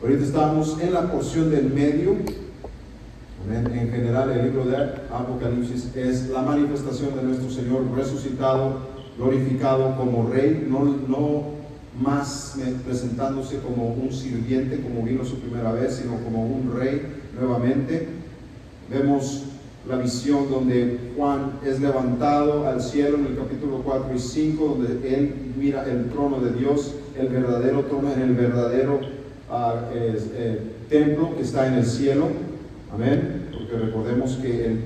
Ahorita estamos en la porción del medio. En general, el libro de Apocalipsis es la manifestación de nuestro Señor resucitado, glorificado como Rey, no más presentándose como un sirviente como vino su primera vez, sino como un Rey nuevamente. Vemos la visión donde Juan es levantado al cielo en el capítulo 4 y 5, donde él mira el trono de Dios, el verdadero trono, en el verdadero templo que está en el cielo. Amén. Porque recordemos que el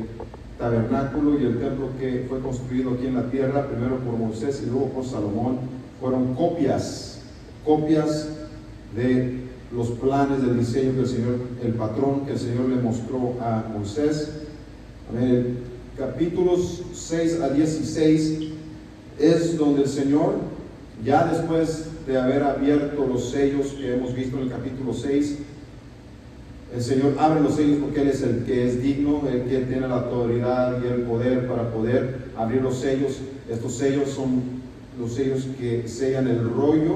tabernáculo y el templo que fue construido aquí en la tierra, primero por Moisés y luego por Salomón, fueron copias de los planes del diseño que el Señor, el patrón que el Señor le mostró a Moisés. Amén. Capítulos 6 a 16 es donde el Señor, ya después de haber abierto los sellos que hemos visto en el capítulo 6, el Señor abre los sellos porque Él es el que es digno, el que tiene la autoridad y el poder para poder abrir los sellos. Estos sellos son los sellos que sellan el rollo,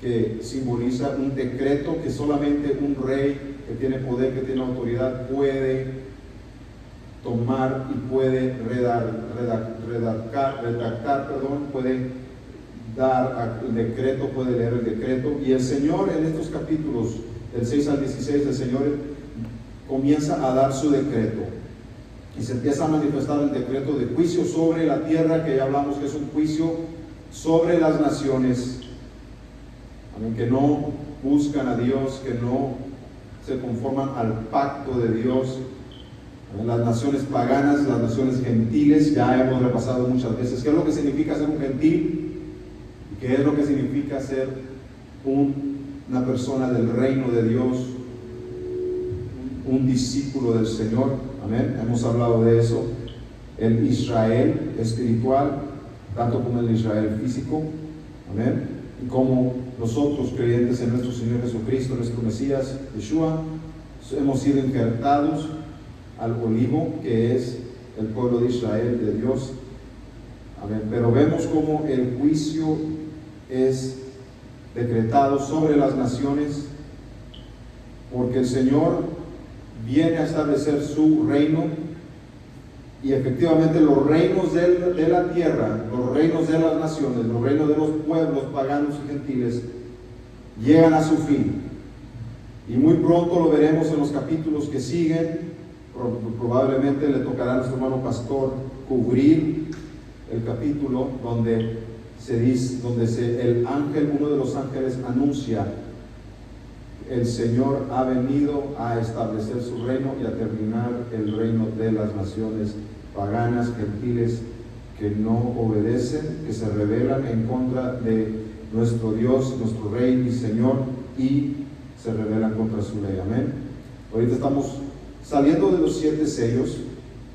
que simboliza un decreto que solamente un rey que tiene poder, que tiene autoridad, puede tomar y puede redactar, puede dar el decreto, puede leer el decreto. Y el Señor en estos capítulos del 6 al 16, el Señor comienza a dar su decreto y se empieza a manifestar el decreto de juicio sobre la tierra, que ya hablamos que es un juicio sobre las naciones, que no buscan a Dios, que no se conforman al pacto de Dios. Las naciones paganas, las naciones gentiles, ya hemos repasado muchas veces qué es lo que significa ser un gentil y qué es lo que significa ser una persona del reino de Dios, un discípulo del Señor. Amén. Hemos hablado de eso. El Israel espiritual, tanto como el Israel físico. Amén. Y como nosotros, creyentes en nuestro Señor Jesucristo, nuestro Mesías, Yeshua, hemos sido injertados al olivo, que es el pueblo de Israel, de Dios. Amén. Pero vemos cómo el juicio es decretado sobre las naciones, porque el Señor viene a establecer su reino, y efectivamente los reinos de la tierra, los reinos de las naciones, los reinos de los pueblos paganos y gentiles llegan a su fin, y muy pronto lo veremos en los capítulos que siguen. Probablemente le tocará a nuestro hermano pastor cubrir el capítulo donde se dice, el ángel, uno de los ángeles anuncia: el Señor ha venido a establecer su reino y a terminar el reino de las naciones paganas, gentiles, que no obedecen, que se rebelan en contra de nuestro Dios, nuestro Rey y Señor, y se rebelan contra su ley. Amén. Ahorita estamos saliendo de los 7 sellos.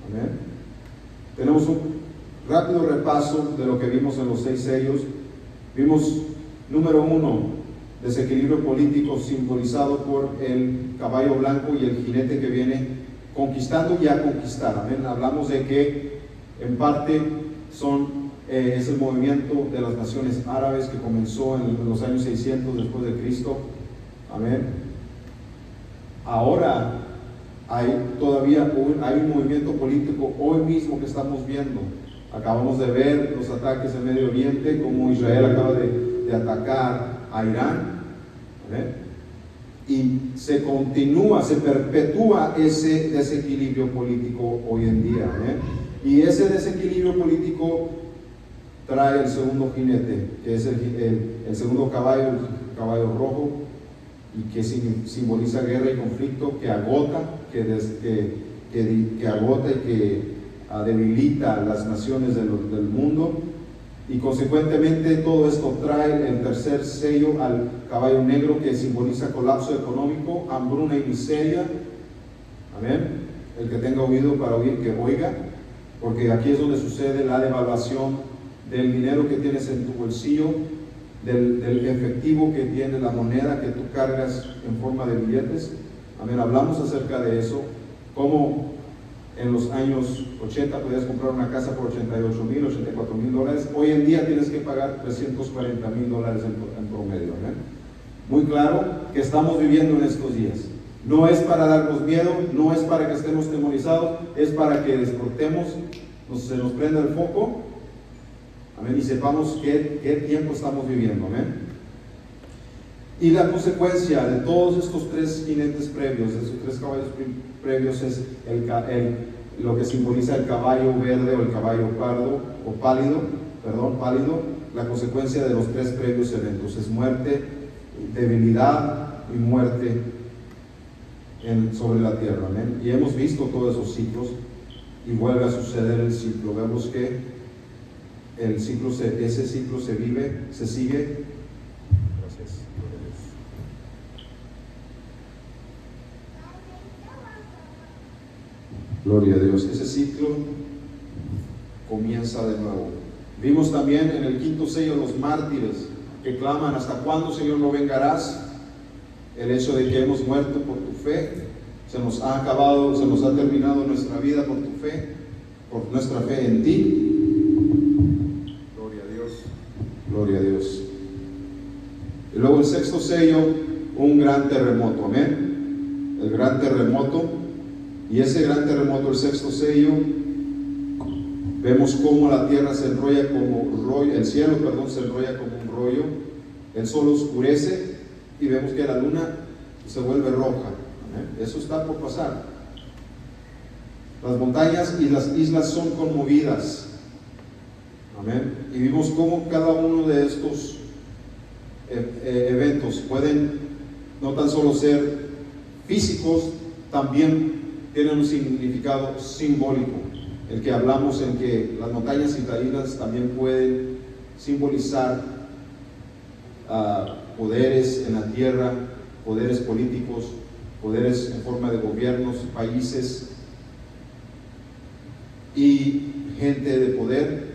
Amén. Tenemos un rápido repaso de lo que vimos en los 6 sellos. Vimos, número 1, desequilibrio político simbolizado por el caballo blanco y el jinete que viene conquistando y a conquistar. Amén. Hablamos de que en parte es el movimiento de las naciones árabes que comenzó en los años 600 después de Cristo. Amén. Ahora hay un movimiento político hoy mismo que estamos viendo. Acabamos de ver los ataques en Medio Oriente, como Israel acaba de atacar a Irán. ¿Ve? Y se perpetúa ese desequilibrio político hoy en día. ¿Ve? Y ese desequilibrio político trae el segundo jinete, que es el segundo caballo, el caballo rojo, y que simboliza guerra y conflicto, que agota, que agota y que debilita a las naciones del mundo. Y consecuentemente todo esto trae el tercer sello al caballo negro, que simboliza colapso económico, hambruna y miseria. Amén. El que tenga oído para oír, que oiga, porque aquí es donde sucede la devaluación del dinero que tienes en tu bolsillo, del efectivo que tiene la moneda que tú cargas en forma de billetes. Amén. Hablamos acerca de eso, cómo en los años 80 podías comprar una casa por $88,000, $84,000. Hoy en día tienes que pagar $340,000 en promedio. ¿Amén? muy claro que estamos viviendo en estos días. No es para darnos miedo, no es para que estemos temorizados, es para que despertemos, se nos prenda el foco, amén, y sepamos qué tiempo estamos viviendo, amén. Y la consecuencia de todos estos tres jinetes previos, de esos tres caballos previos, es lo que simboliza el caballo verde o el caballo pardo o pálido. La consecuencia de los tres previos eventos es muerte, debilidad y muerte sobre la tierra, amén. Y hemos visto todos esos ciclos y vuelve a suceder el ciclo. Vemos que ese ciclo se sigue. Gracias. Gloria a Dios. Ese ciclo comienza de nuevo. Vimos también en el quinto sello los mártires que claman: ¿hasta cuándo, Señor, no vengarás? El hecho de que hemos muerto por tu fe, se nos ha terminado nuestra vida por tu fe, por nuestra fe en ti. Gloria a Dios. Gloria a Dios. Y luego el sexto sello, un gran terremoto, amén. El gran terremoto. Y ese gran terremoto, el sexto sello, vemos cómo la tierra se enrolla como rollo, el cielo, se enrolla como un rollo, el sol oscurece y vemos que la luna se vuelve roja. ¿Amén? Eso está por pasar. Las montañas y las islas son conmovidas. Amén. Y vimos cómo cada uno de estos eventos pueden no tan solo ser físicos, también tienen un significado simbólico. El que hablamos en que las montañas y las islas también pueden simbolizar poderes en la tierra, poderes políticos, poderes en forma de gobiernos, países y gente de poder.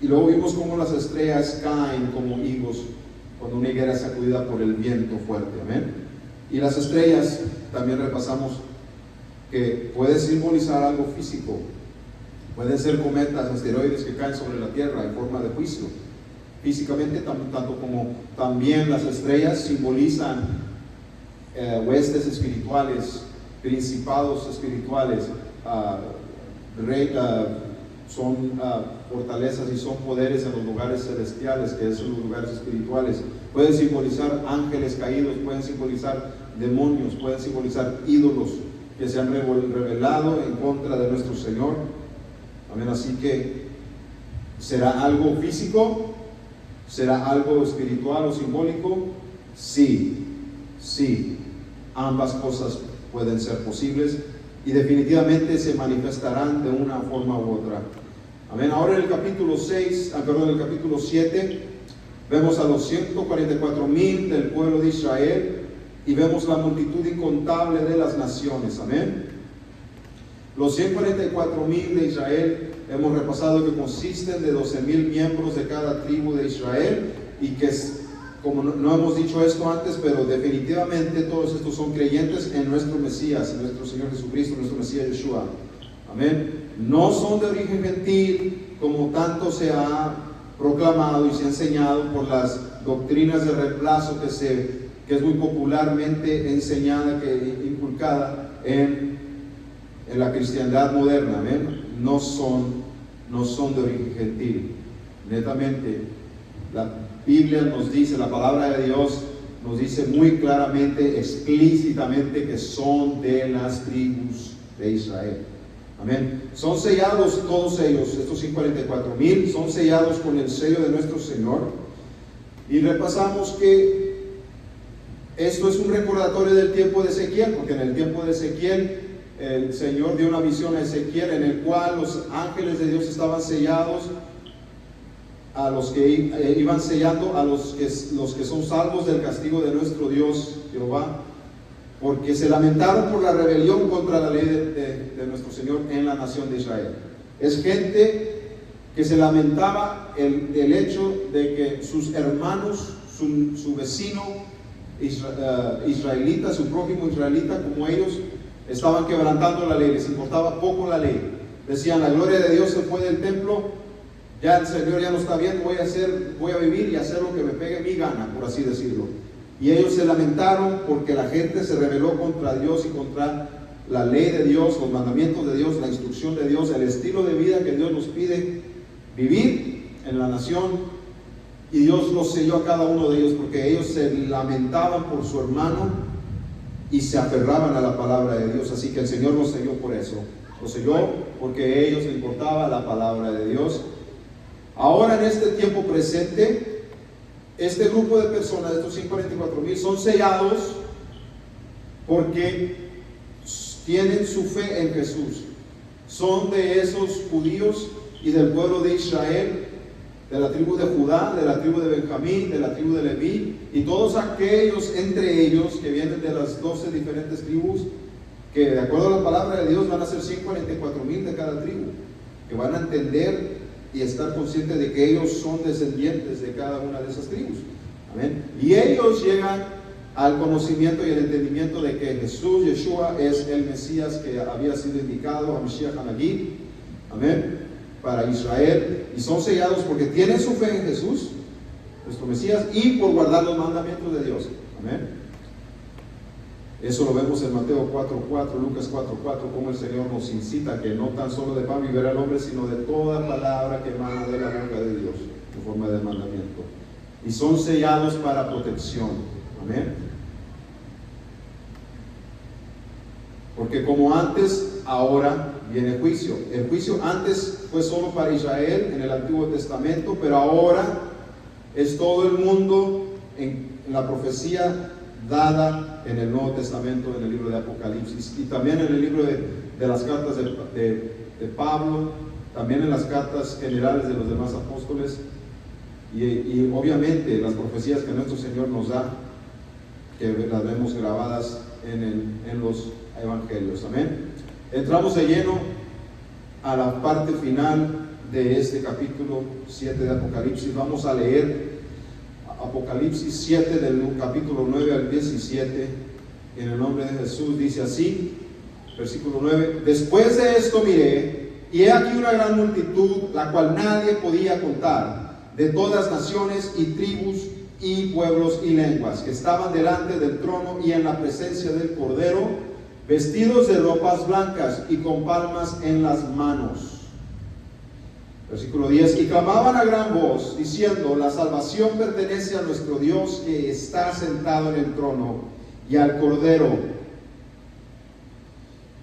Y luego vimos cómo las estrellas caen como higos cuando una higuera es sacudida por el viento fuerte, amén. Y las estrellas, también repasamos que puede simbolizar algo físico. Pueden ser cometas, asteroides que caen sobre la tierra en forma de juicio. Físicamente, tanto como también las estrellas simbolizan huestes espirituales, principados espirituales, son fortalezas y son poderes en los lugares celestiales, que son los lugares espirituales. Pueden simbolizar ángeles caídos, pueden simbolizar demonios, pueden simbolizar ídolos que se han revelado en contra de nuestro Señor. Amén. Así que, ¿será algo físico? ¿Será algo espiritual o simbólico? Sí. Ambas cosas pueden ser posibles y definitivamente se manifestarán de una forma u otra. Amén. Ahora en el capítulo 7, vemos a los 144,000 del pueblo de Israel y vemos la multitud incontable de las naciones. Amén. Los 144,000 de Israel hemos repasado que consisten de 12,000 miembros de cada tribu de Israel y que, como no hemos dicho esto antes, pero definitivamente todos estos son creyentes en nuestro Mesías, en nuestro Señor Jesucristo, nuestro Mesías Yeshua. Amén. No son de origen gentil, como tanto se ha proclamado y se ha enseñado por las doctrinas de reemplazo que es muy popularmente enseñada, inculcada en la cristiandad moderna. Amén. No son de origen gentil. Netamente, la Biblia nos dice, la palabra de Dios nos dice muy claramente, explícitamente, que son de las tribus de Israel. Amén. Son sellados todos ellos, estos 144,000, son sellados con el sello de nuestro Señor. Y repasamos que esto es un recordatorio del tiempo de Ezequiel, porque en el tiempo de Ezequiel el Señor dio una visión a Ezequiel en el cual los ángeles de Dios estaban sellados, a los que iban sellando a los que son salvos del castigo de nuestro Dios Jehová, porque se lamentaron por la rebelión contra la ley de nuestro Señor en la nación de Israel. Es gente que se lamentaba el hecho de que sus hermanos, su vecino israelita, su prójimo israelita como ellos, estaban quebrantando la ley, les importaba poco la ley. Decían: la gloria de Dios se fue del templo, ya el Señor ya no está bien, voy a vivir y hacer lo que me pegue mi gana, por así decirlo. Y ellos se lamentaron porque la gente se rebeló contra Dios y contra la ley de Dios, los mandamientos de Dios, la instrucción de Dios, el estilo de vida que Dios nos pide vivir en la nación. Y Dios los selló a cada uno de ellos porque ellos se lamentaban por su hermano y se aferraban a la palabra de Dios. Así que el Señor los selló por eso. Los selló porque a ellos les importaba la palabra de Dios. Ahora en este tiempo presente, este grupo de personas, estos 144,000, son sellados porque tienen su fe en Jesús. Son de esos judíos y del pueblo de Israel, de la tribu de Judá, de la tribu de Benjamín, de la tribu de Leví, y todos aquellos entre ellos que vienen de las 12 diferentes tribus, que de acuerdo a la palabra de Dios van a ser 144,000 de cada tribu, que van a entender y estar conscientes de que ellos son descendientes de cada una de esas tribus. Amén. Y ellos llegan al conocimiento y el entendimiento de que Jesús, Yeshua, es el Mesías que había sido indicado, HaMashiach HaNagi, amén, para Israel, y son sellados porque tienen su fe en Jesús, nuestro Mesías, y por guardar los mandamientos de Dios. Amén. Eso lo vemos en Mateo 4:4, Lucas 4:4, como el Señor nos incita que no tan solo de pan vivirá el hombre, sino de toda palabra que emana de la boca de Dios, en forma de mandamiento. Y son sellados para protección. Amén. Porque como antes, ahora viene juicio. El juicio antes fue solo para Israel en el Antiguo Testamento, pero ahora es todo el mundo en la profecía dada en el Nuevo Testamento, en el libro de Apocalipsis, y también en el libro de las cartas de Pablo, también en las cartas generales de los demás apóstoles, y obviamente las profecías que nuestro Señor nos da, que las vemos grabadas en los evangelios. Amén. Entramos de lleno a la parte final de este capítulo 7 de Apocalipsis. Vamos a leer Apocalipsis 7 del capítulo 9 al 17 en el nombre de Jesús. Dice así, versículo 9: Después de esto miré, y he aquí una gran multitud, la cual nadie podía contar, de todas naciones y tribus y pueblos y lenguas, que estaban delante del trono y en la presencia del Cordero, vestidos de ropas blancas y con palmas en las manos. Versículo 10: Y clamaban a gran voz, diciendo: La salvación pertenece a nuestro Dios, que está sentado en el trono, y al Cordero.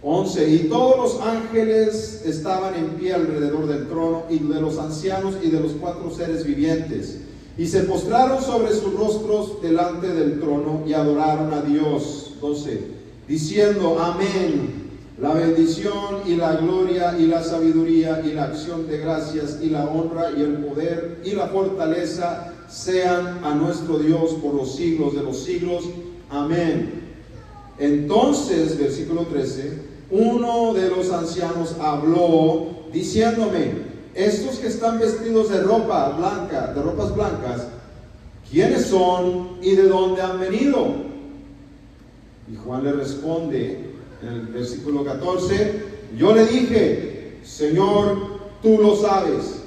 11: Y todos los ángeles estaban en pie alrededor del trono, y de los ancianos y de los 4 seres vivientes, y se postraron sobre sus rostros delante del trono, y adoraron a Dios. 12: Diciendo: Amén. La bendición y la gloria y la sabiduría y la acción de gracias y la honra y el poder y la fortaleza sean a nuestro Dios por los siglos de los siglos. Amén. Entonces, versículo 13, uno de los ancianos habló diciéndome: estos que están vestidos de ropa blanca, de ropas blancas, ¿quiénes son y de dónde han venido? Y Juan le responde en el versículo 14: yo le dije: Señor, tú lo sabes.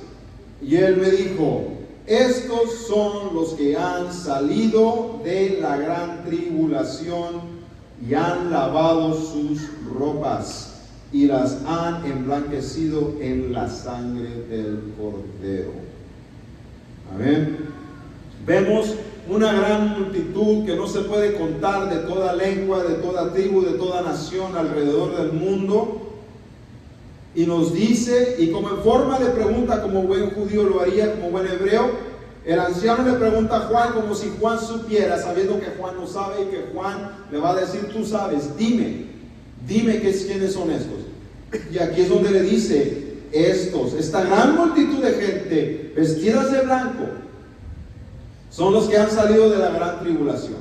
Y él me dijo: estos son los que han salido de la gran tribulación y han lavado sus ropas y las han emblanquecido en la sangre del Cordero. Amén. Vemos una gran multitud que no se puede contar, de toda lengua, de toda tribu, de toda nación alrededor del mundo. Y nos dice, y como en forma de pregunta, como buen judío lo haría, como buen hebreo, el anciano le pregunta a Juan como si Juan supiera, sabiendo que Juan no sabe, y que Juan le va a decir: tú sabes, dime quiénes son estos. Y aquí es donde le dice: esta gran multitud de gente vestidas de blanco son los que han salido de la gran tribulación,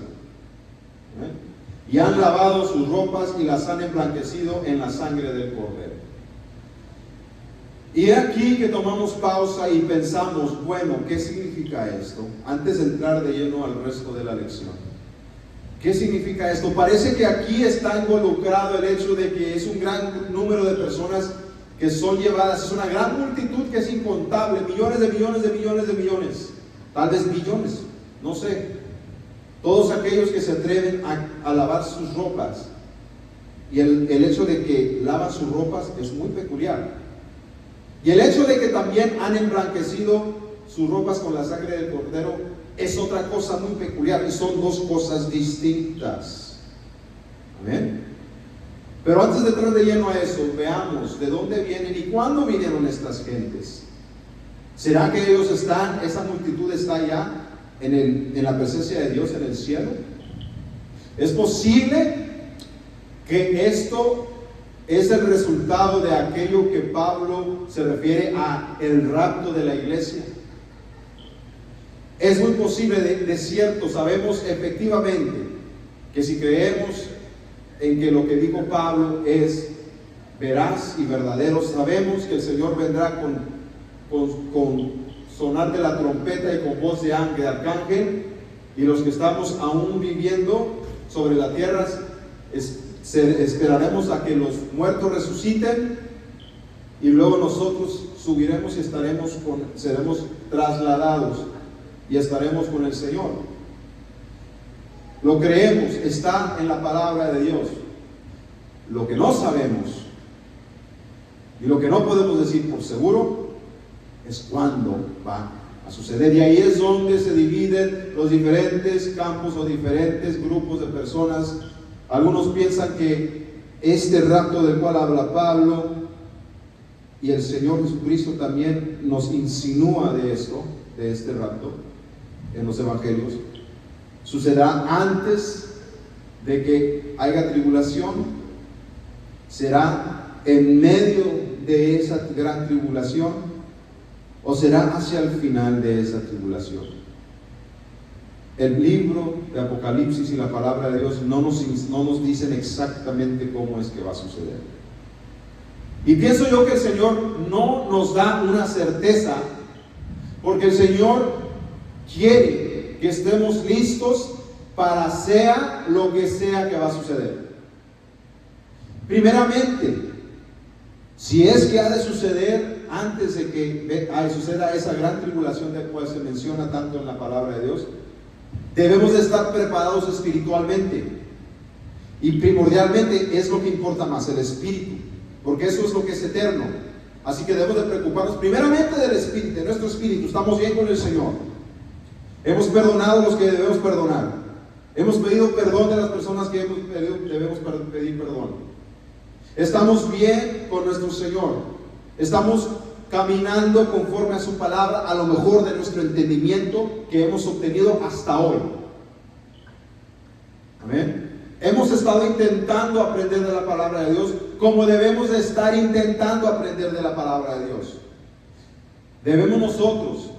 y han lavado sus ropas y las han emblanquecido en la sangre del Cordero. Y aquí que tomamos pausa y pensamos: bueno, ¿qué significa esto? Antes de entrar de lleno al resto de la lección, ¿qué significa esto? Parece que aquí está involucrado el hecho de que es un gran número de personas que son llevadas, es una gran multitud que es incontable, millones de millones de millones de millones, tal vez billones, no sé. todos aquellos que se atreven a lavar sus ropas. Y el hecho de que lavan sus ropas es muy peculiar. Y el hecho de que también han emblanquecido sus ropas con la sangre del Cordero es otra cosa muy peculiar, y son dos cosas distintas. Amén. Pero antes de entrar de lleno a eso, veamos de dónde vienen y cuándo vinieron estas gentes. ¿Será que ellos están, esa multitud está ya en la presencia de Dios en el cielo? ¿Es posible que esto es el resultado de aquello que Pablo se refiere a el rapto de la iglesia? Es muy posible, de cierto, sabemos efectivamente que si creemos en que lo que dijo Pablo es veraz y verdadero, sabemos que el Señor vendrá con sonar de la trompeta y con voz de arcángel, y los que estamos aún viviendo sobre la tierra esperaremos a que los muertos resuciten, y luego nosotros subiremos y seremos trasladados y estaremos con el Señor. Lo creemos, está en la palabra de Dios. Lo que no sabemos y lo que no podemos decir por seguro es cuándo va a suceder. Y ahí es donde se dividen los diferentes campos o diferentes grupos de personas. Algunos piensan que este rapto del cual habla Pablo, y el Señor Jesucristo también nos insinúa de esto, de este rapto en los evangelios, sucederá antes de que haya tribulación, será en medio de esa gran tribulación, o será hacia el final de esa tribulación. El libro de Apocalipsis y la palabra de Dios no nos dicen exactamente cómo es que va a suceder. Y pienso yo que el Señor no nos da una certeza, porque el Señor quiere que estemos listos para sea lo que sea que va a suceder. Primeramente, si es que ha de suceder antes de que suceda esa gran tribulación de la cual se menciona tanto en la palabra de Dios, debemos de estar preparados espiritualmente, y primordialmente es lo que importa más, el espíritu, porque eso es lo que es eterno. Así que debemos de preocuparnos primeramente del espíritu, de nuestro espíritu. Estamos bien con el Señor, hemos perdonado a los que debemos perdonar, hemos pedido perdón de las personas que debemos pedir perdón, estamos bien con nuestro Señor, estamos caminando conforme a su palabra, a lo mejor de nuestro entendimiento que hemos obtenido hasta hoy. Amén. Hemos estado intentando aprender de la palabra de Dios como debemos de estar intentando aprender de la palabra de Dios. Debemos nosotros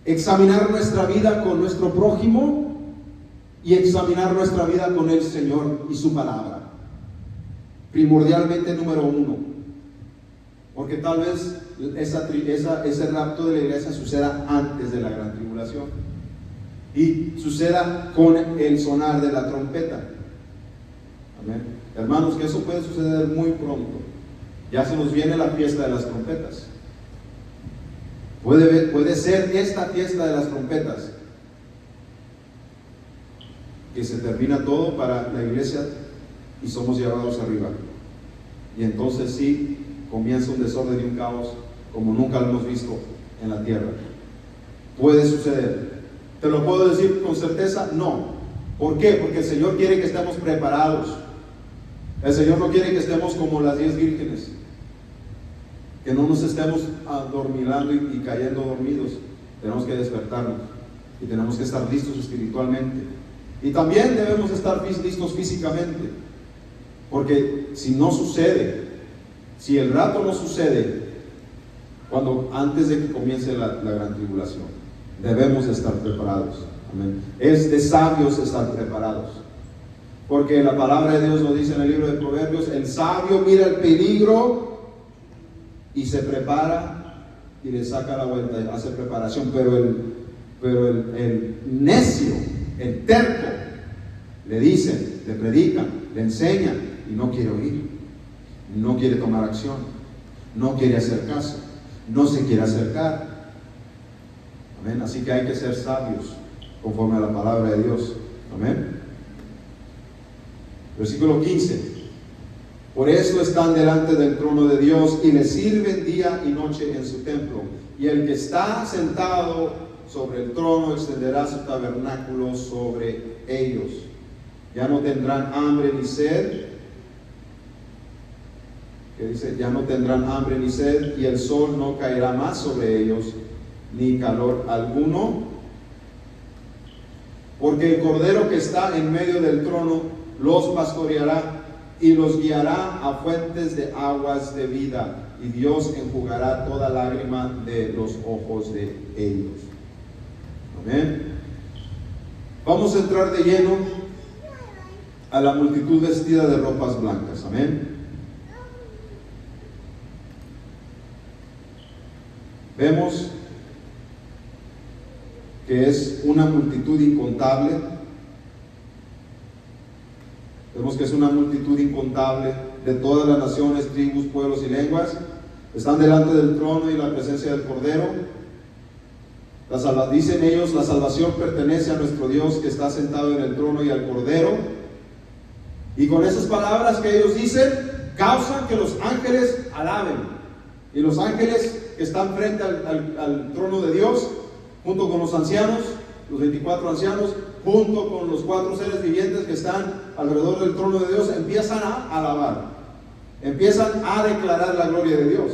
examinar nuestra vida con nuestro prójimo y examinar nuestra vida con el Señor y su palabra. Primordialmente, número uno, porque tal vez ese rapto de la iglesia suceda antes de la gran tribulación y suceda con el sonar de la trompeta. Amén. Hermanos, que eso puede suceder muy pronto. Ya se nos viene la fiesta de las trompetas. Puede ser esta fiesta de las trompetas que se termina todo para la iglesia y somos llevados arriba, y entonces sí comienza un desorden y un caos como nunca lo hemos visto en la tierra. Puede suceder. ¿Te lo puedo decir con certeza? No. ¿Por qué? Porque el Señor quiere que estemos preparados. El Señor no quiere que estemos como las 10 vírgenes, que no nos estemos adormilando y cayendo dormidos. Tenemos que despertarnos y tenemos que estar listos espiritualmente, y también debemos estar listos físicamente, porque si no sucede, si el rapto no sucede antes de que comience la gran tribulación, debemos de estar preparados. Amén. Es de sabios estar preparados, porque la palabra de Dios nos dice en el libro de Proverbios: el sabio mira el peligro y se prepara y le saca la vuelta, hace preparación, pero el necio, el terco, le dicen, le predican, le enseñan y no quiere oír, no quiere tomar acción, no quiere hacer caso, no se quiere acercar. Amén. Así que hay que ser sabios conforme a la palabra de Dios. Amén. Versículo 15. Por eso están delante del trono de Dios y le sirven día y noche en su templo. Y el que está sentado sobre el trono extenderá su tabernáculo sobre ellos. Ya no tendrán hambre ni sed. Que dice, ya no tendrán hambre ni sed, y el sol no caerá más sobre ellos, ni calor alguno. Porque el Cordero que está en medio del trono los pastoreará y los guiará a fuentes de aguas de vida, y Dios enjugará toda lágrima de los ojos de ellos. Amén. Vamos a entrar de lleno a la multitud vestida de ropas blancas. Amén. Vemos que es una multitud incontable. Vemos que es una multitud incontable de todas las naciones, tribus, pueblos y lenguas. Están delante del trono y la presencia del Cordero. Dicen ellos, la salvación pertenece a nuestro Dios que está sentado en el trono y al Cordero. Y con esas palabras que ellos dicen, causan que los ángeles alaben. Y los ángeles que están frente al trono de Dios, junto con los ancianos, los 24 ancianos, junto con los 4 seres vivientes que están alrededor del trono de Dios, empiezan a alabar, empiezan a declarar la gloria de Dios.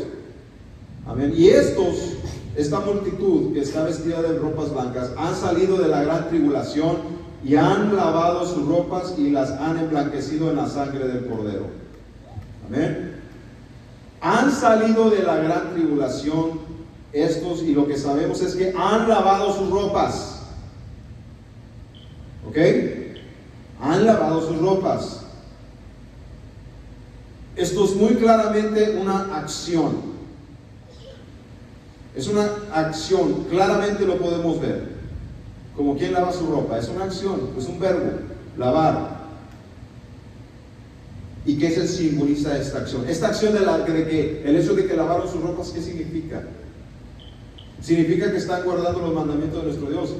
Amén. Y esta multitud que está vestida de ropas blancas, han salido de la gran tribulación y han lavado sus ropas y las han emblanquecido en la sangre del Cordero. Amén. Han salido de la gran tribulación estos, y lo que sabemos es que han lavado sus ropas. ¿Ok? Han lavado sus ropas. Esto es muy claramente una acción. Es una acción, claramente lo podemos ver. Como quien lava su ropa, es una acción, es un verbo, lavar. ¿Y qué se simboliza esta acción? Esta acción el hecho de que lavaron sus ropas, ¿qué significa? Significa que están guardando los mandamientos de nuestro Dios.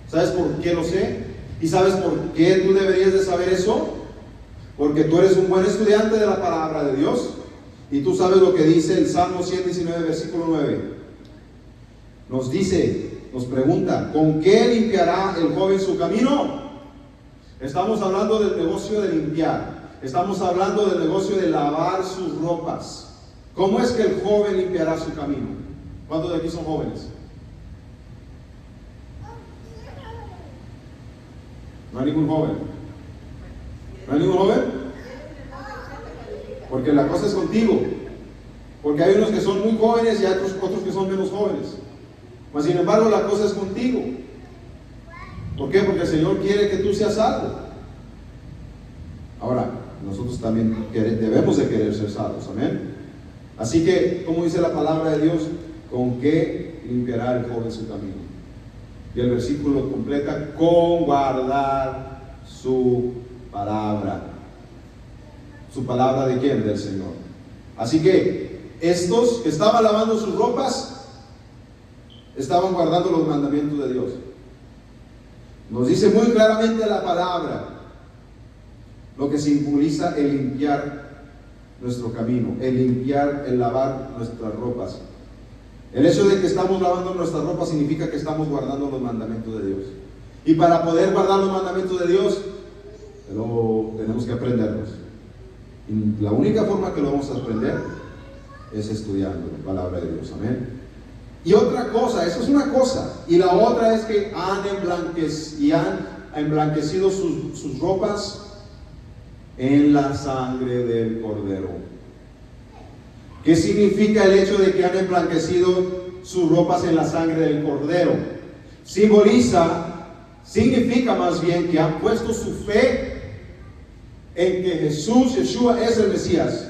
¿Sabes por qué lo sé? ¿Y sabes por qué tú deberías de saber eso? Porque tú eres un buen estudiante de la palabra de Dios y tú sabes lo que dice el Salmo 119, versículo 9. Nos dice, nos pregunta, ¿con qué limpiará el joven su camino? Estamos hablando del negocio de limpiar. Estamos hablando del negocio de lavar sus ropas. ¿Cómo es que el joven limpiará su camino? ¿Cuántos de aquí son jóvenes? ¿No hay ningún joven? ¿No hay ningún joven? Porque la cosa es contigo. Porque hay unos que son muy jóvenes y hay otros que son menos jóvenes. Mas sin embargo la cosa es contigo. ¿Por qué? Porque el Señor quiere que tú seas salvo. Ahora, nosotros también debemos de querer ser salvos, amén. Así que, como dice la palabra de Dios, ¿con qué limpiará el joven su camino? Y el versículo completa, con guardar su palabra. ¿Su palabra de quién? Del Señor. Así que, estos que estaban lavando sus ropas, estaban guardando los mandamientos de Dios. Nos dice muy claramente la palabra lo que simboliza el limpiar nuestro camino, el limpiar, el lavar nuestras ropas. El hecho de que estamos lavando nuestras ropas significa que estamos guardando los mandamientos de Dios. Y para poder guardar los mandamientos de Dios, tenemos que aprenderlos. Y la única forma que lo vamos a aprender es estudiando la palabra de Dios. Amén. Y otra cosa, eso es una cosa. Y la otra es que han emblanquecido sus ropas en la sangre del Cordero. ¿Qué significa el hecho de que han emblanquecido sus ropas en la sangre del Cordero? Significa más bien que han puesto su fe en que Yeshua es el Mesías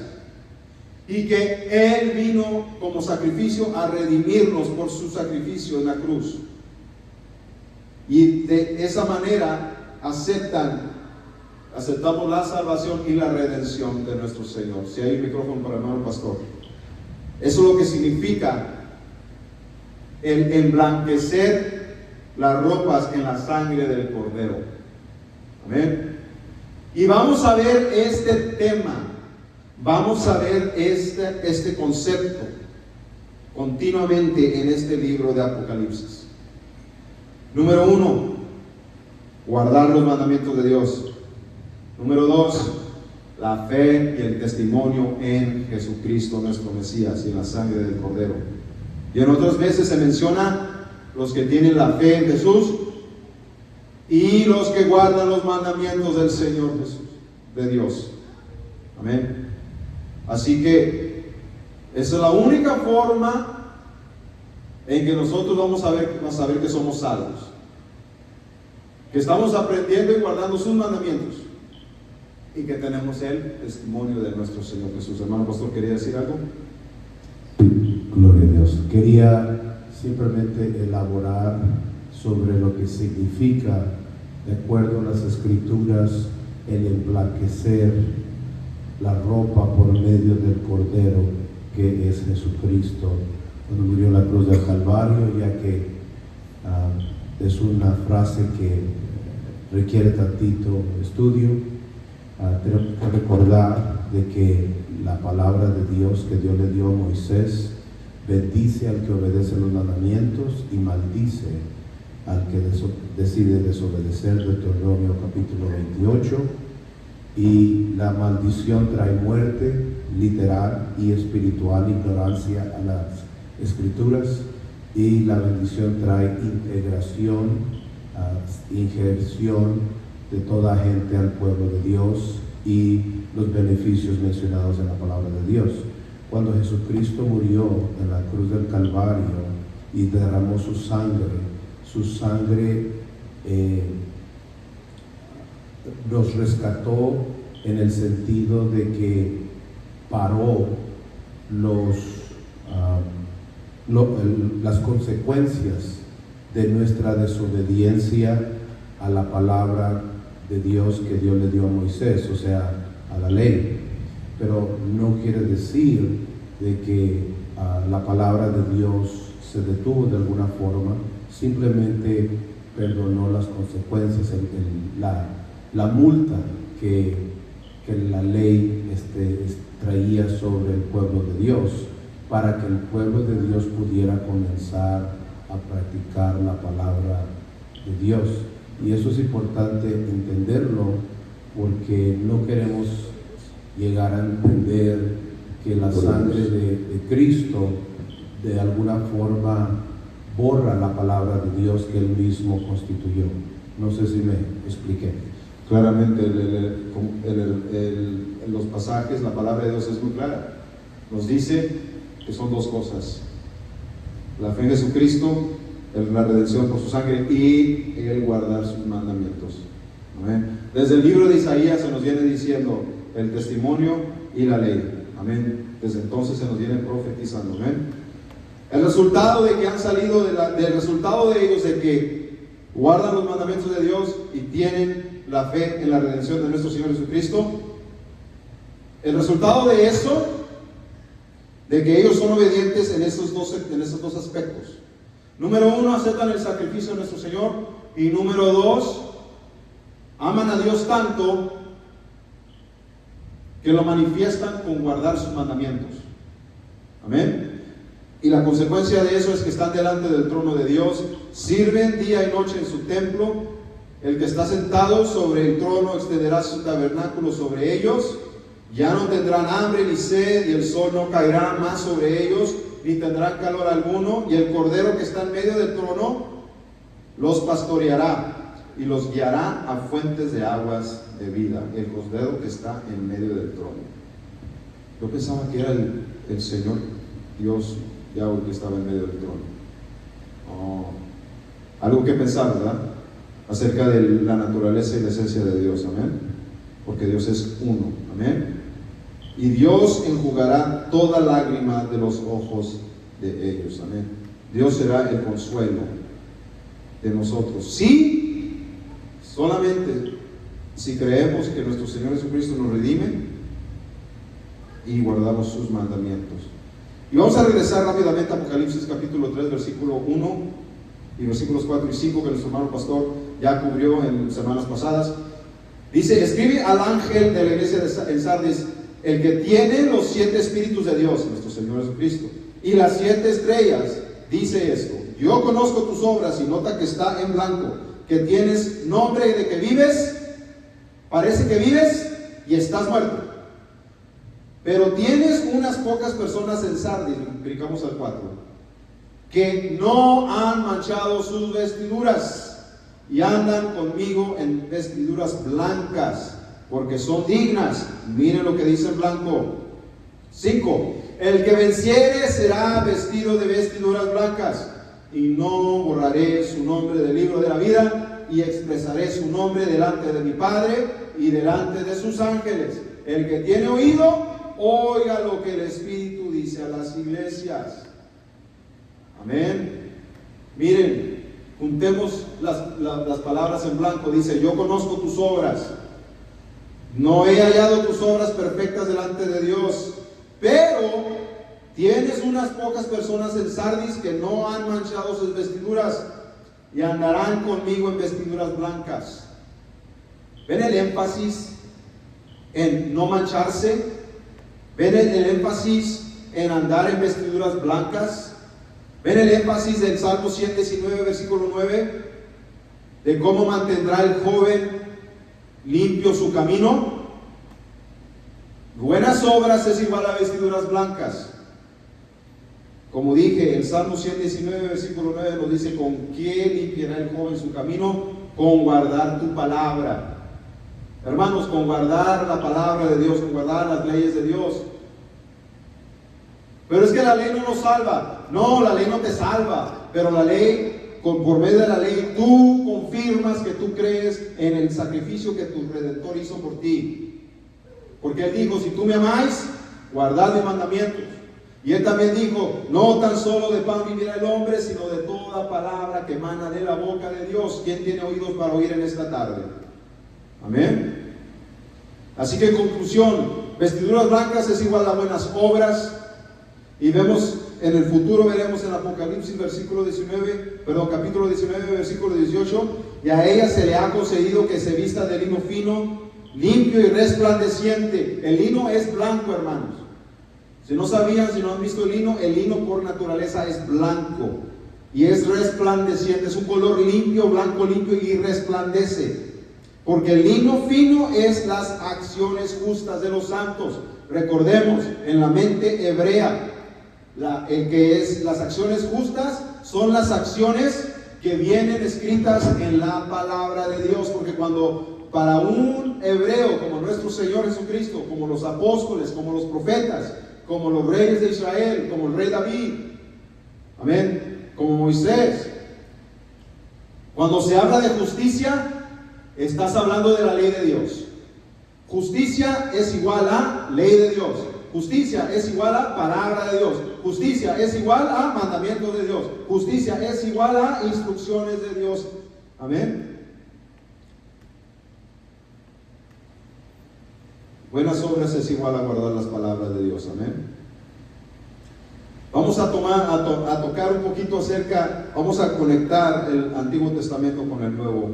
y que Él vino como sacrificio a redimirnos por su sacrificio en la cruz. Y de esa manera aceptamos la salvación y la redención de nuestro Señor. Si hay un micrófono para el hermano pastor. Eso es lo que significa el emblanquecer las ropas en la sangre del Cordero. Amén. Y vamos a ver este tema, vamos a ver este concepto continuamente en este libro de Apocalipsis. Número 1, guardar los mandamientos de Dios. Número 2, la fe y el testimonio en Jesucristo nuestro Mesías y en la sangre del Cordero. Y en otras veces se menciona los que tienen la fe en Jesús y los que guardan los mandamientos del Señor Jesús, de Dios. Amén. Así que esa es la única forma en que nosotros vamos a saber que somos salvos, que estamos aprendiendo y guardando sus mandamientos y que tenemos el testimonio de nuestro Señor Jesús. Hermano pastor, ¿quería decir algo? Gloria a Dios. Quería simplemente elaborar sobre lo que significa, de acuerdo a las Escrituras, el emblanquecer la ropa por medio del Cordero, que es Jesucristo, cuando murió en la cruz del Calvario, ya que es una frase que requiere tantito estudio. Tenemos que recordar de que la palabra de Dios que Dios le dio a Moisés bendice al que obedece los mandamientos y maldice al que decide desobedecer. Deuteronomio capítulo 28. Y la maldición trae muerte literal y espiritual, ignorancia a las Escrituras, y la bendición trae integración, injerción de toda gente al pueblo de Dios y los beneficios mencionados en la palabra de Dios. Cuando Jesucristo murió en la cruz del Calvario y derramó su sangre nos rescató en el sentido de que paró las consecuencias de nuestra desobediencia a la palabra de Dios que Dios le dio a Moisés, o sea, a la ley. Pero no quiere decir de que la palabra de Dios se detuvo de alguna forma, simplemente perdonó las consecuencias, la multa que la ley traía sobre el pueblo de Dios, para que el pueblo de Dios pudiera comenzar a practicar la palabra de Dios. Y eso es importante entenderlo, porque no queremos llegar a entender que la sangre de Cristo de alguna forma borra la palabra de Dios que Él mismo constituyó. No sé si me expliqué. Claramente, los pasajes, la palabra de Dios es muy clara. Nos dice que son dos cosas: la fe en Jesucristo, la redención por su sangre, y el guardar sus mandamientos. Amén. Desde el libro de Isaías se nos viene diciendo el testimonio y la ley. Amén. Desde entonces se nos viene profetizando. Amén. El resultado de que han salido del resultado de ellos, de que guardan los mandamientos de Dios y tienen la fe en la redención de nuestro Señor Jesucristo, el resultado de eso, de que ellos son obedientes en esos dos aspectos. Número 1, aceptan el sacrificio de nuestro Señor. Y número 2, aman a Dios tanto que lo manifiestan con guardar sus mandamientos. Amén. Y la consecuencia de eso es que están delante del trono de Dios, sirven día y noche en su templo. El que está sentado sobre el trono extenderá su tabernáculo sobre ellos. Ya no tendrán hambre ni sed, y el sol no caerá más sobre ellos, ni tendrán calor alguno. Y el Cordero que está en medio del trono los pastoreará y los guiará a fuentes de aguas de vida. El Cordero que está en medio del trono. Yo pensaba que era el Señor Dios Yahweh que estaba en medio del trono. Algo que pensar, ¿verdad? Acerca de la naturaleza y la esencia de Dios. Amén. Porque Dios es uno. Amén. Y Dios enjugará toda lágrima de los ojos de ellos. Amén. Dios será el consuelo de nosotros. Sí, solamente si creemos que nuestro Señor Jesucristo nos redime y guardamos sus mandamientos. Y vamos a regresar rápidamente a Apocalipsis capítulo 3, versículo 1 y versículos 4 y 5 que nuestro hermano pastor ya cubrió en semanas pasadas. Dice: escribe al ángel de la iglesia en Sardis, el que tiene los 7 espíritus de Dios, nuestro Señor Jesucristo, y las 7 estrellas, dice esto: yo conozco tus obras, y nota que está en blanco, que tienes nombre de que vives, parece que vives y estás muerto, pero tienes unas pocas personas en Sardis, brincamos al 4, que no han manchado sus vestiduras y andan conmigo en vestiduras blancas, porque son dignas. Miren lo que dice en blanco. 5. El que venciere será vestido de vestiduras blancas, y no borraré su nombre del libro de la vida, y expresaré su nombre delante de mi Padre y delante de sus ángeles. El que tiene oído, oiga lo que el Espíritu dice a las iglesias. Amén. Miren, juntemos las palabras en blanco. Dice: yo conozco tus obras, no he hallado tus obras perfectas delante de Dios, pero tienes unas pocas personas en Sardis que no han manchado sus vestiduras y andarán conmigo en vestiduras blancas. ¿Ven el énfasis en no mancharse? ¿Ven el énfasis en andar en vestiduras blancas? ¿Ven el énfasis del Salmo 119, versículo 9? De cómo mantendrá el joven limpio su camino. Buenas obras es igual a vestiduras blancas. Como dije, el Salmo 119, versículo 9 nos dice: ¿con qué limpiará el joven su camino? Con guardar tu palabra. Hermanos, con guardar la palabra de Dios, con guardar las leyes de Dios. Pero es que la ley no nos salva. No, la ley no te salva, pero la ley, por medio de la ley, tú confirmas que tú crees en el sacrificio que tu Redentor hizo por ti. Porque Él dijo: si tú me amáis, guardad mis mandamientos. Y Él también dijo: no tan solo de pan vivirá el hombre, sino de toda palabra que emana de la boca de Dios. ¿Quién tiene oídos para oír en esta tarde? Amén. Así que en conclusión, vestiduras blancas es igual a buenas obras. Y vemos en el futuro, veremos en Apocalipsis capítulo 19, versículo 18: y a ella se le ha concedido que se vista de lino fino, limpio y resplandeciente. El lino es blanco, hermanos. Si no sabían, si no han visto el lino por naturaleza es blanco y es resplandeciente, es un color limpio, blanco limpio, y resplandece. Porque el lino fino es las acciones justas de los santos. Recordemos, en la mente hebrea, las acciones justas son las acciones que vienen escritas en la palabra de Dios. Porque cuando para un hebreo como nuestro Señor Jesucristo, como los apóstoles, como los profetas, como los reyes de Israel, como el rey David, amén, como Moisés, cuando se habla de justicia, estás hablando de la ley de Dios. Justicia es igual a ley de Dios. Justicia es igual a palabra de Dios. Justicia es igual a mandamientos de Dios. Justicia es igual a instrucciones de Dios. Amén. Buenas obras es igual a guardar las palabras de Dios. Amén. Vamos a tocar un poquito vamos a conectar el Antiguo Testamento con el Nuevo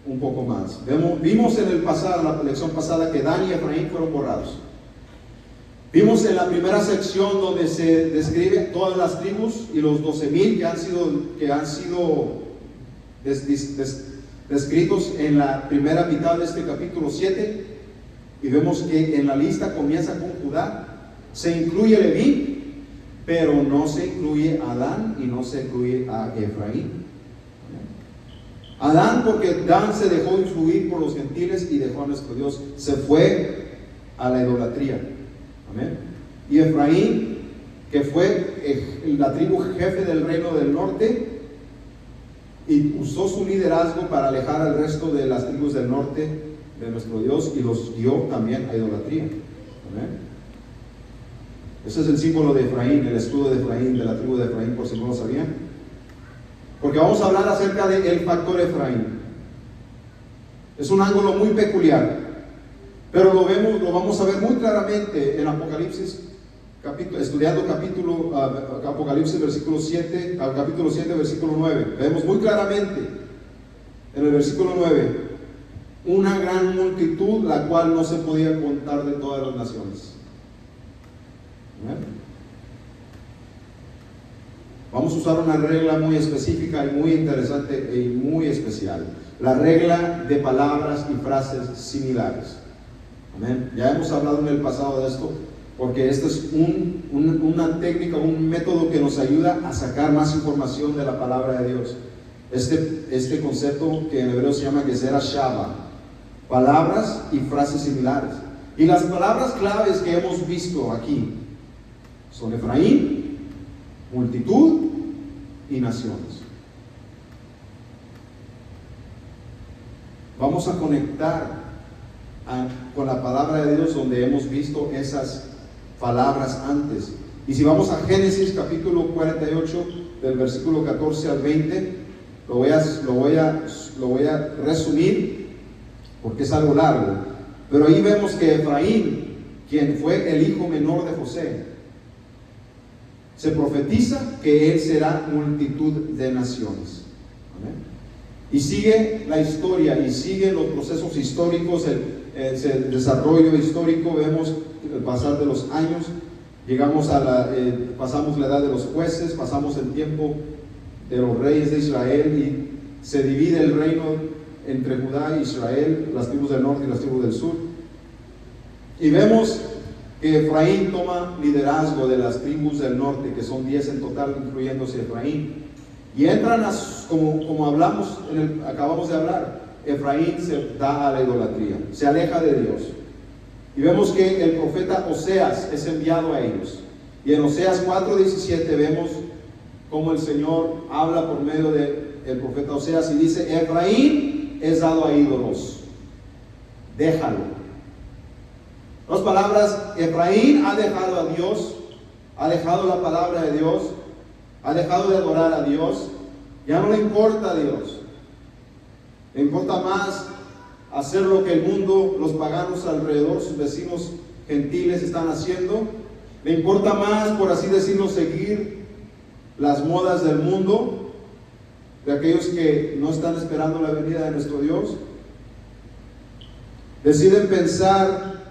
un poco más. Vimos en la lección pasada, que Dan y Efraín fueron borrados. Vimos en la primera sección donde se describe todas las tribus y los 12,000 que han sido descritos en la primera mitad de este capítulo 7. Y vemos que en la lista comienza con Judá, se incluye Leví, pero no se incluye a Dan y no se incluye a Efraín. A Dan, porque Dan se dejó influir por los gentiles y dejó a nuestro Dios, se fue a la idolatría. Amén. Y Efraín, que fue la tribu jefe del reino del norte, y usó su liderazgo para alejar al resto de las tribus del norte de nuestro Dios, y los guió también a idolatría. Amén. Ese es el símbolo de Efraín, el escudo de Efraín, de la tribu de Efraín, por si no lo sabían. Porque vamos a hablar acerca del factor Efraín. Es un ángulo muy peculiar, pero lo vamos a ver muy claramente en Apocalipsis estudiando Apocalipsis capítulo 7, versículo 9, vemos muy claramente en el versículo 9 una gran multitud, la cual no se podía contar de todas las naciones. Vamos a usar una regla muy específica y muy interesante y muy especial: la regla de palabras y frases similares. Amén. Ya hemos hablado en el pasado de esto, porque esto es una técnica, un método que nos ayuda a sacar más información de la palabra de Dios. Este concepto que en hebreo se llama Gezerah Shavah, palabras y frases similares. Y las palabras claves que hemos visto aquí son Efraín, multitud y naciones. Vamos a conectar con la palabra de Dios donde hemos visto esas palabras antes. Y si vamos a Génesis capítulo 48 del versículo 14 al 20, lo voy a resumir porque es algo largo, pero ahí vemos que Efraín, quien fue el hijo menor de José, se profetiza que él será multitud de naciones. ¿Amén? Y sigue la historia y sigue los procesos históricos, el desarrollo histórico. Vemos el pasar de los años, llegamos pasamos la edad de los jueces, pasamos el tiempo de los reyes de Israel y se divide el reino entre Judá e Israel, las tribus del norte y las tribus del sur. Y vemos que Efraín toma liderazgo de las tribus del norte, que son 10 en total, incluyéndose Efraín. Y entran, como acabamos de hablar, Efraín se da a la idolatría, se aleja de Dios. Y vemos que el profeta Oseas es enviado a ellos. Y en Oseas 4:17 vemos cómo el Señor habla por medio del profeta Oseas y dice: Efraín es dado a ídolos, déjalo. Dos palabras: Efraín ha dejado a Dios, ha dejado la palabra de Dios, ha dejado de adorar a Dios, ya no le importa a Dios, le importa más hacer lo que el mundo, los paganos alrededor, sus vecinos gentiles están haciendo, le importa más, por así decirlo, seguir las modas del mundo, de aquellos que no están esperando la venida de nuestro Dios. Deciden pensar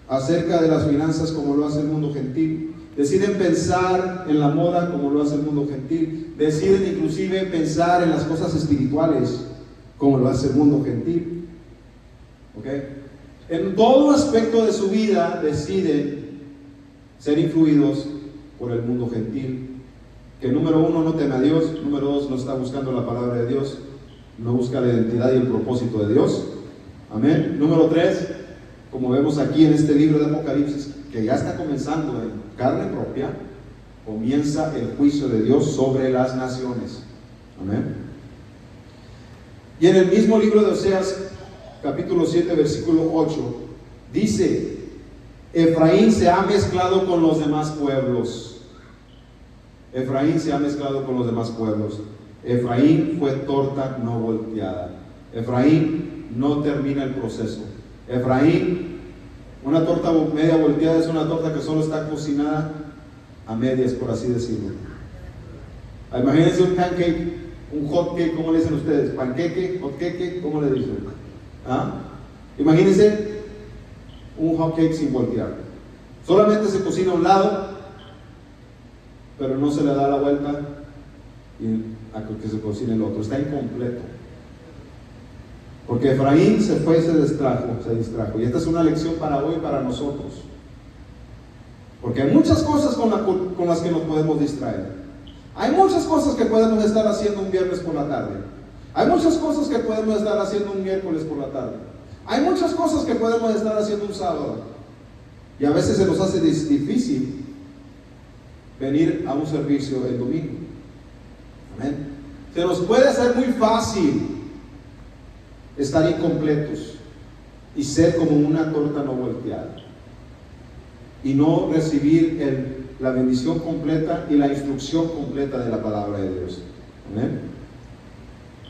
acerca de las finanzas como lo hace el mundo gentil, deciden pensar en la moda como lo hace el mundo gentil, deciden inclusive pensar en las cosas espirituales como lo hace el mundo gentil. ¿Okay? En todo aspecto de su vida deciden ser influidos por el mundo gentil, que número uno no teme a Dios, número dos no está buscando la palabra de Dios, no busca la identidad y el propósito de Dios. Amén. Número tres, como vemos aquí en este libro de Apocalipsis, que ya está comenzando en carne propia, comienza el juicio de Dios sobre las naciones. Amén. Y en el mismo libro de Oseas, capítulo 7, versículo 8, dice: Efraín se ha mezclado con los demás pueblos. Efraín se ha mezclado con los demás pueblos. Efraín fue torta no volteada. Efraín no termina el proceso. Efraín, una torta media volteada es una torta que solo está cocinada a medias, por así decirlo. Imagínense un pancake, un hot cake, ¿cómo le dicen ustedes? Panqueque, hot cake, ¿cómo le dicen? Imagínense un hot cake sin voltear. Solamente se cocina a un lado, pero no se le da la vuelta y a que se cocine el otro. Está incompleto. Porque Efraín se fue y se distrajo. Y esta es una lección para hoy, para nosotros. Porque hay muchas cosas con las que nos podemos distraer. Hay muchas cosas que podemos estar haciendo un viernes por la tarde. Hay muchas cosas que podemos estar haciendo un miércoles por la tarde. Hay muchas cosas que podemos estar haciendo un sábado. Y a veces se nos hace difícil venir a un servicio el domingo. Amén. Se nos puede hacer muy fácil estar incompletos y ser como una torta no volteada y no recibir la bendición completa y la instrucción completa de la palabra de Dios. Amén.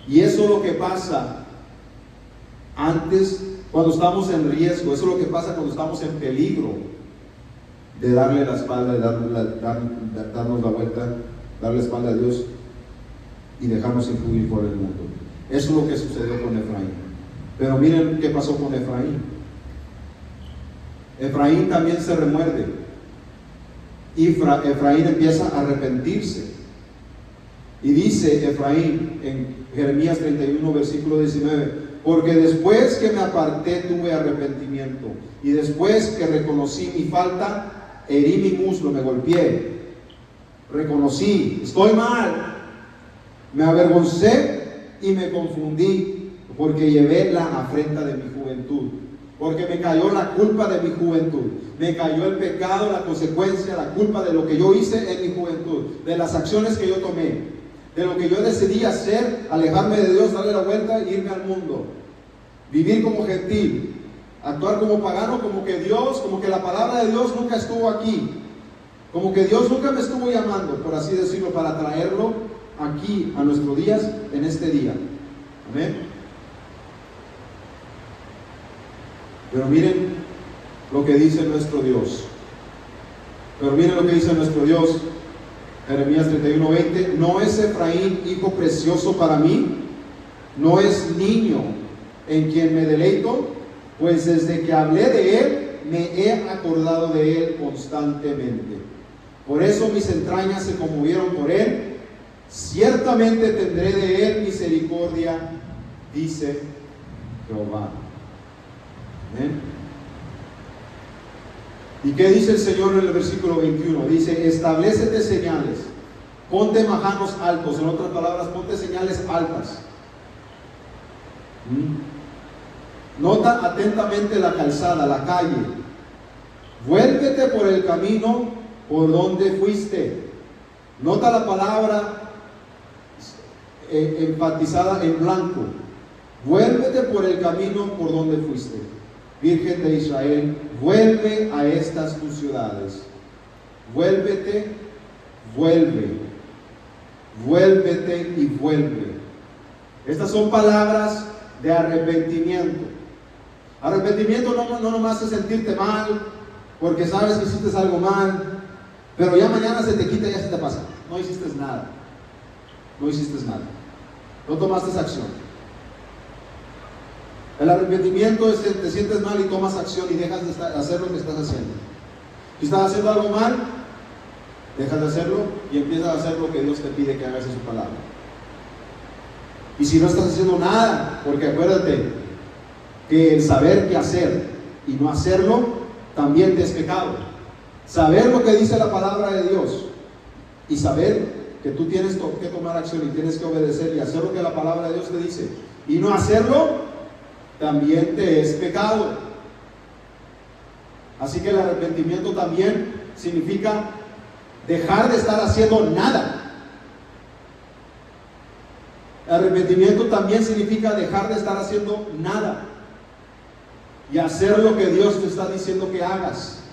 Y eso es lo que pasa antes, cuando estamos en riesgo. Eso es lo que pasa cuando estamos en peligro de darle la espalda, de darnos la vuelta, darle la espalda a Dios y dejarnos influir por el mundo. Eso es lo que sucedió con Efraín. Pero miren qué pasó con Efraín. Efraín también se remuerde. Efraín empieza a arrepentirse. Y dice Efraín en Jeremías 31, versículo 19: porque después que me aparté tuve arrepentimiento, y después que reconocí mi falta, herí mi muslo, me golpeé, reconocí, estoy mal, me avergoncé y me confundí, porque llevé la afrenta de mi juventud, porque me cayó la culpa de mi juventud, me cayó el pecado, la consecuencia, la culpa de lo que yo hice en mi juventud, de las acciones que yo tomé, de lo que yo decidí hacer, alejarme de Dios, darle la vuelta e irme al mundo, vivir como gentil, actuar como pagano, como que la palabra de Dios nunca estuvo aquí, como que Dios nunca me estuvo llamando, por así decirlo, para traerlo aquí a nuestros días, en este día. Amén. Pero miren lo que dice nuestro Dios. Jeremías 31:20: ¿no es Efraín hijo precioso para mí? ¿No es niño en quien me deleito? Pues desde que hablé de él, me he acordado de él constantemente. Por eso mis entrañas se conmovieron por él. Ciertamente tendré de él misericordia, dice Jehová. ¿Amén? ¿Y qué dice el Señor en el versículo 21? Dice: establécete señales, ponte majanos altos. En otras palabras, ponte señales altas. Nota atentamente la calzada, la calle. Vuélvete por el camino por donde fuiste. Nota la palabra enfatizada en blanco. Vuélvete por el camino por donde fuiste. Virgen de Israel, vuelve a estas tus ciudades. Vuélvete, vuélvete y vuelve. Estas son palabras de arrepentimiento. Arrepentimiento no nomás es sentirte mal, porque sabes que hiciste algo mal, pero ya mañana se te quita y ya se te pasa. No hiciste nada. No tomaste acción. El arrepentimiento es que te sientes mal y tomas acción y dejas de hacer lo que estás haciendo. Si estás haciendo algo mal, dejas de hacerlo y empiezas a hacer lo que Dios te pide que hagas en su palabra. Y si no estás haciendo nada, porque acuérdate que el saber qué hacer y no hacerlo también te es pecado. Saber lo que dice la palabra de Dios y saber que tú tienes que tomar acción y tienes que obedecer y hacer lo que la palabra de Dios te dice y no hacerlo también te es pecado. Así que el arrepentimiento también significa dejar de estar haciendo nada. El arrepentimiento también significa dejar de estar haciendo nada y hacer lo que Dios te está diciendo que hagas.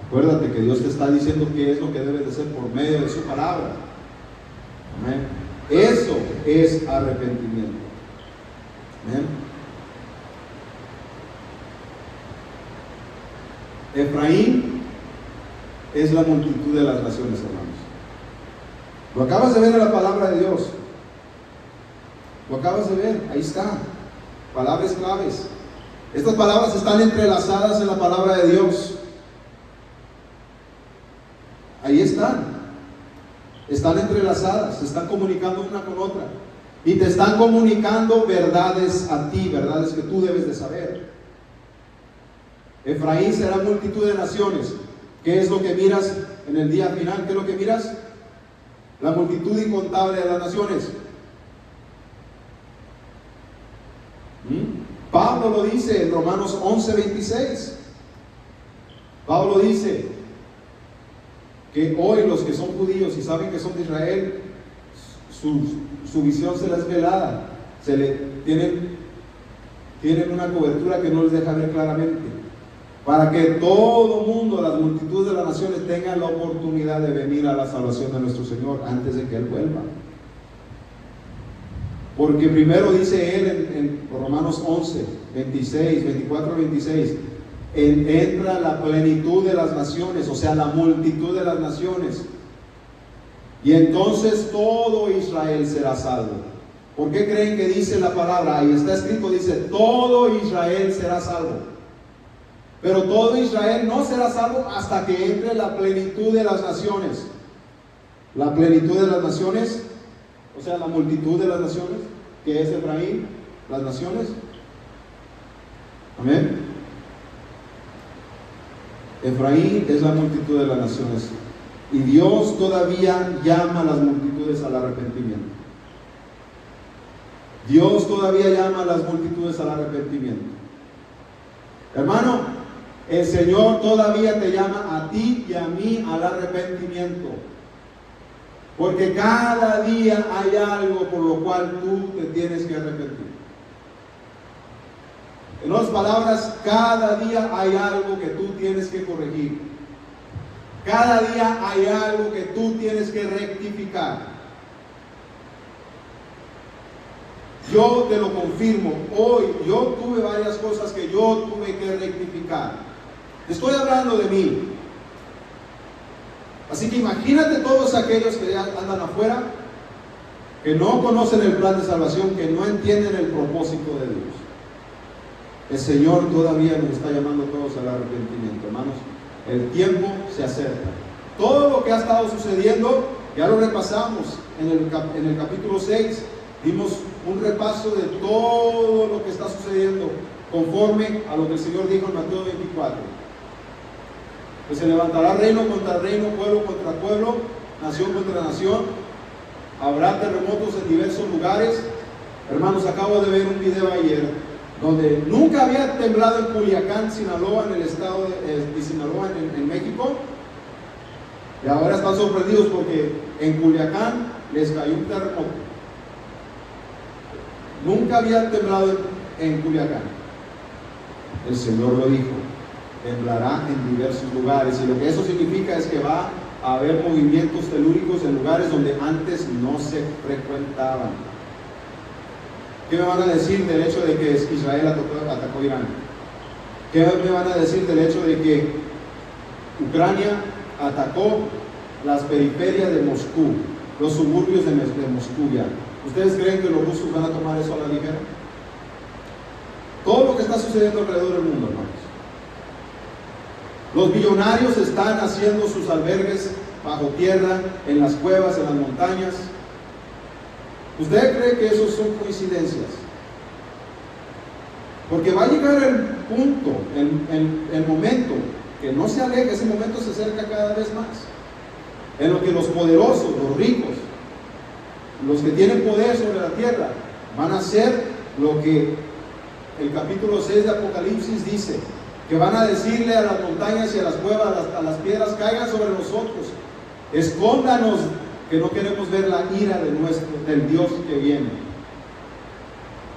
Acuérdate que Dios te está diciendo qué es lo que debes de hacer por medio de su palabra. Amén. Eso es arrepentimiento. Amén. Efraín es la multitud de las naciones, hermanos. Lo acabas de ver en la palabra de Dios. Lo acabas de ver, ahí está. Palabras claves. Estas palabras están entrelazadas en la palabra de Dios. Ahí están. Están entrelazadas, se están comunicando una con otra. Y te están comunicando verdades a ti, verdades que tú debes de saber. Efraín será multitud de naciones. ¿Qué es lo que miras en el día final? ¿Qué es lo que miras? La multitud incontable de las naciones. Pablo lo dice en Romanos 11:26. Pablo dice que hoy los que son judíos y saben que son de Israel, su visión se les es velada, tienen una cobertura que no les deja ver claramente, para que todo mundo, las multitudes de las naciones, tengan la oportunidad de venir a la salvación de nuestro Señor antes de que Él vuelva. Porque primero dice Él en Romanos 11, 26, 24, 26, entra la plenitud de las naciones, o sea, la multitud de las naciones. Y entonces todo Israel será salvo. ¿Por qué creen que dice la palabra? Ahí está escrito, dice, todo Israel será salvo. Pero todo Israel no será salvo hasta que entre la plenitud de las naciones. La plenitud de las naciones, o sea, la multitud de las naciones, que es Efraín, las naciones. Amén. Efraín es la multitud de las naciones. Y Dios todavía llama a las multitudes al arrepentimiento. Dios todavía llama a las multitudes al arrepentimiento. Hermano, el Señor todavía te llama a ti y a mí al arrepentimiento. Porque cada día hay algo por lo cual tú te tienes que arrepentir. En otras palabras, cada día hay algo que tú tienes que corregir. Cada día hay algo que tú tienes que rectificar. Yo te lo confirmo. Hoy yo tuve varias cosas que yo tuve que rectificar. Estoy hablando de mí. Así que imagínate todos aquellos que ya andan afuera, que no conocen el plan de salvación, que no entienden el propósito de Dios. El Señor todavía nos está llamando a todos al arrepentimiento, hermanos. El tiempo se acerca. Todo lo que ha estado sucediendo, ya lo repasamos en el capítulo 6. Dimos un repaso de todo lo que está sucediendo conforme a lo que el Señor dijo en Mateo 24. Pues se levantará reino contra reino, pueblo contra pueblo, nación contra nación. Habrá terremotos en diversos lugares. Hermanos, acabo de ver un video ayer donde nunca había temblado en Culiacán, Sinaloa, en el estado de Sinaloa, en México. Y ahora están sorprendidos porque en Culiacán les cayó un terremoto. Nunca había temblado en Culiacán. El Señor lo dijo. Temblará en diversos lugares. Y lo que eso significa es que va a haber movimientos telúricos en lugares donde antes no se frecuentaban. ¿Qué me van a decir del hecho de que Israel atacó Irán? ¿Qué me van a decir del hecho de que Ucrania atacó las periferias de Moscú, los suburbios de Moscú ya? ¿Ustedes creen que los rusos van a tomar eso a la ligera? Todo lo que está sucediendo alrededor del mundo, hermanos. Los millonarios están haciendo sus albergues bajo tierra, en las cuevas, en las montañas. ¿Usted cree que eso son coincidencias? Porque va a llegar el punto, el momento, que no se aleja, ese momento se acerca cada vez más, en lo que los poderosos, los ricos, los que tienen poder sobre la tierra, van a hacer lo que el capítulo 6 de Apocalipsis dice, que van a decirle a las montañas y a las cuevas, a las piedras, caigan sobre nosotros, escóndanos, que no queremos ver la ira del Dios que viene.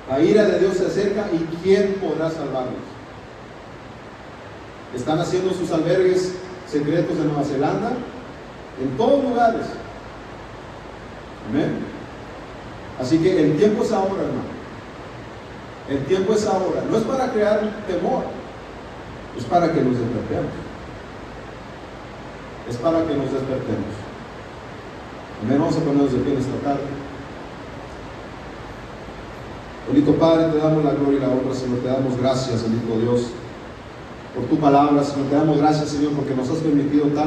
La ira de Dios se acerca y ¿quién podrá salvarnos? Están haciendo sus albergues secretos en Nueva Zelanda, en todos lugares. Amén. Así que el tiempo es ahora, hermano. El tiempo es ahora. No es para crear temor, es para que nos despertemos. Es para que nos despertemos. Amén. Vamos a ponernos de pie esta tarde. Bendito Padre, te damos la gloria y la honra, Señor. Te damos gracias, bendito Dios, por tu palabra, Señor. Te damos gracias, Señor, porque nos has permitido tal